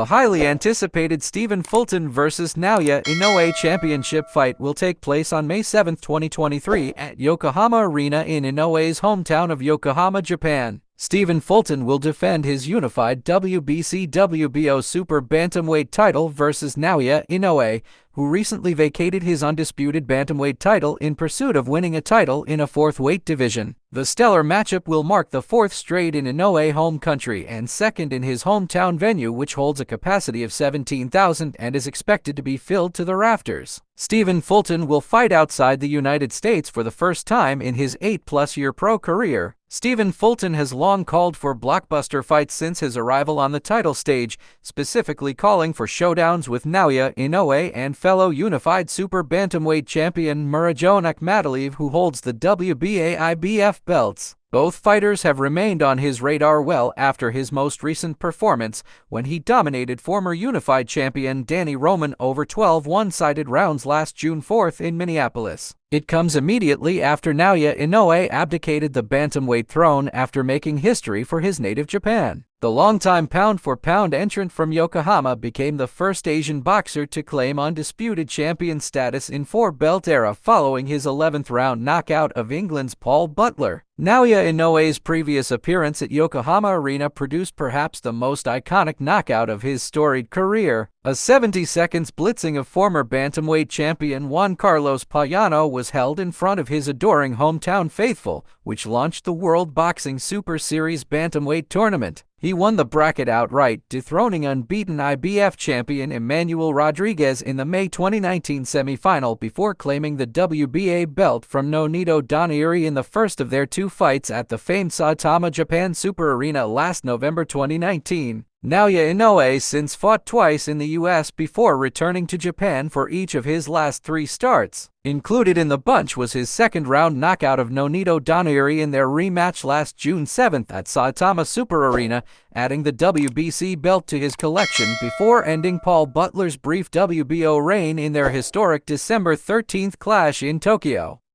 The highly anticipated Stephen Fulton vs. Naoya Inoue championship fight will take place on May 7, 2023 at Yokohama Arena in Inoue's hometown of Yokohama, Japan. Stephen Fulton will defend his unified WBC/WBO Super Bantamweight title versus Naoya Inoue, who recently vacated his undisputed bantamweight title in pursuit of winning a title in a fourth weight division. The stellar matchup will mark the fourth straight in Inoue home country and second in his hometown venue, which holds a capacity of 17,000 and is expected to be filled to the rafters. Stephen Fulton will fight outside the United States for the first time in his 8-plus-year pro career. Stephen Fulton has long called for blockbuster fights since his arrival on the title stage, specifically calling for showdowns with Naoya Inoue and fellow unified super bantamweight champion Murajon Akhmadaliev, who holds the WBA/IBF belts. Both fighters have remained on his radar well after his most recent performance, when he dominated former unified champion Danny Roman over 12 one-sided rounds last June 4 in Minneapolis. It comes immediately after Naoya Inoue abdicated the bantamweight throne after making history for his native Japan. The longtime pound-for-pound entrant from Yokohama became the first Asian boxer to claim undisputed champion status in four-belt era following his 11th-round knockout of England's Paul Butler. Naoya Inoue's previous appearance at Yokohama Arena produced perhaps the most iconic knockout of his storied career. A 70-seconds blitzing of former bantamweight champion Juan Carlos Payano was held in front of his adoring hometown faithful, which launched the World Boxing Super Series bantamweight tournament. He won the bracket outright, dethroning unbeaten IBF champion Emmanuel Rodriguez in the May 2019 semifinal before claiming the WBA belt from Nonito Donaire in the first of their two fights at the famed Saitama Japan Super Arena last November 2019. Naoya Inoue since fought twice in the US before returning to Japan for each of his last three starts. Included in the bunch was his second-round knockout of Nonito Donaire in their rematch last June 7 at Saitama Super Arena, adding the WBC belt to his collection before ending Paul Butler's brief WBO reign in their historic December 13 clash in Tokyo.